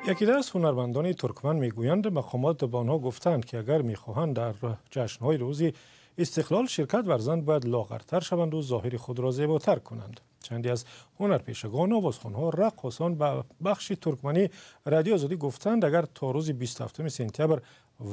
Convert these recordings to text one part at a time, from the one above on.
یکی از هنرمندان ترکمن میگویند مقامات به آنها گفتند که اگر میخواهند در جشن‌های روز استقلال شرکت ورزند باید لاغرتر شوند و ظاهر خود را زیباتر کنند. چندی از هنرپیشگان، آوازخوان‌ها، رقاصان به بخش ترکمنی رادیو آزادی گفتند اگر تا روز 27 سپتامبر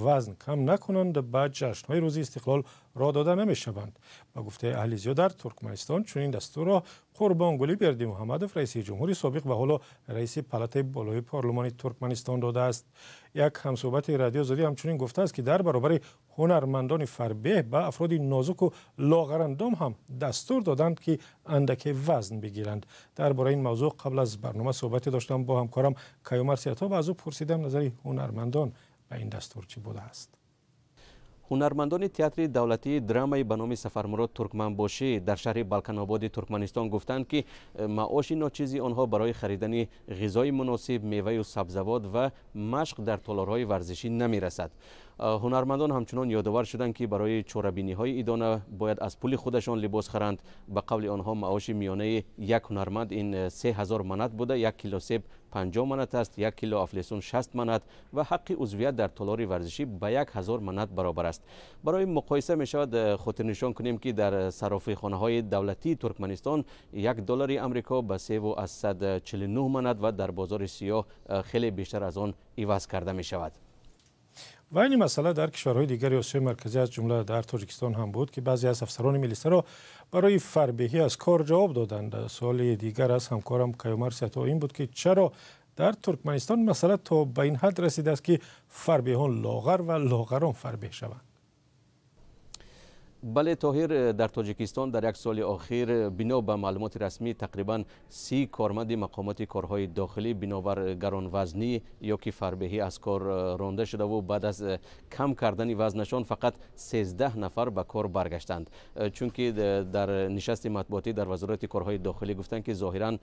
وزن کم نکنند به جشن‌های روز استقلال راه داده نمی‌شوند. با گفته اهلیزیا در ترکمنستان چنین دستور را قربانگلی بردیمحمدوف رئیس جمهوری سابق و حالا رئیس پالاتای بالای پارلمان ترکمنستان داده است. یک همصحبت رادیو آزادی همچنین گفته است که در برابر هنرمندان فربه به افراد نازک و لاغرندام هم دستور دادند که اندک وزن بگیرند. درباره این موضوع قبل از برنامه صحبت داشتم با همکارم کیومرث سیاتا و از او پرسیدم نظر هنرمندان به این دستور چی بوده است. هنرمندان تئاتر دولتی درامای به نام سفرمراد ترکمنباشی در شهر بالکن آباد ترکمنستان گفتند که معاش ناچیزی آنها برای خریدن غذای مناسب، میوه و سبزیجات و مشق در تالارهای ورزشی نمیرسد. هنرمندان همچنان یادآور شدند که برای چوربینی های ایدانه باید از پول خودشان لباس خرند. به قول آنها معاش میانه یک هنرمند این 3000 منات بوده. 1 کیلو سیب 50 منات است، 1 کیلو افلاسون 60 منات و حق عضویت در تالار ورزشی به 1000 منات برابر است. برای مقایسه می شود خاطر نشان کنیم که در صرافیخانه های دولتی ترکمنستان $1 آمریکا به 349 منات و در بازار سیاه خیلی بیشتر از آن عوض کرده می شود. و این مسئله در کشورهای دیگر آسیای مرکزی از جمله در تاجیکستان هم بود که بعضی از افسران میلیسا را برای فربهی از کار جواب دادند. سوال دیگر از همکارم کیومرث سیاتا این بود که چرا در ترکمنستان مسئله تا به این حد رسیده است که فربهیان لاغر و لاغران فربه شوند. بله طاهر، در تاجیکستان در یک سال اخیر بنا به معلومات رسمی تقریبا 30 کارمند مقامات کارهای داخلی بنابر گرانوزنی یا که فربهی از کار رانده شده و بعد از کم کردن وزنشان فقط 13 نفر به کار برگشتند. چون که در نشست مطبوعاتی در وزارت کارهای داخلی گفتند که ظاهرا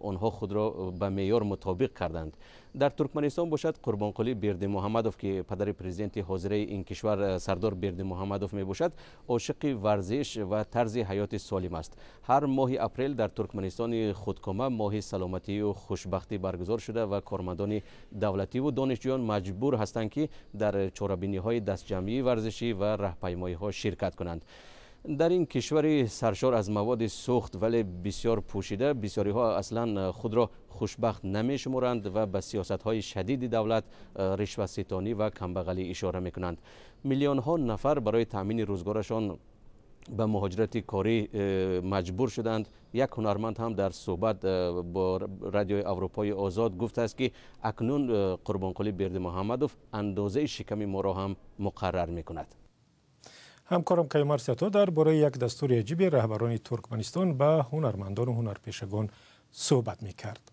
آنها خود را به معیار مطابق کردند. در ترکمنستان باشد قربانقلی بردیمحمدوف که پدر پرزیدنت حاضر این کشور سردار بردیمحمدوف می باشد عاشق ورزش و طرز حیات سالم است. هر ماه اپریل در ترکمنستان خودکامه ماه سلامتی و خوشبختی برگزار شده و کارمندان دولتی و دانشجویان مجبور هستند که در چاره‌بینی های دستجمعی ورزشی و راهپیمایی ها شرکت کنند. در این کشور سرشار از مواد سوخت ولی بسیار پوشیده، بسیاری ها اصلا خود را خوشبخت نمی شمارند و به سیاست های شدید دولت، رشوه ستانی و کمبغلی اشاره می کنند. میلیون ها نفر برای تامین روزگارشان به مهاجرت کاری مجبور شدند. یک هنرمند هم در صحبت با رادیوی اروپای آزاد گفته است که اکنون قربانقلی بردیمحمدوف اندازه شکم ما را هم مقرر می کند. همکارم کیومرث سیاتا درباره یک دستور عجیب رهبران ترکمنستان به هنرمندان و هنرپیشگان صحبت می‌کرد.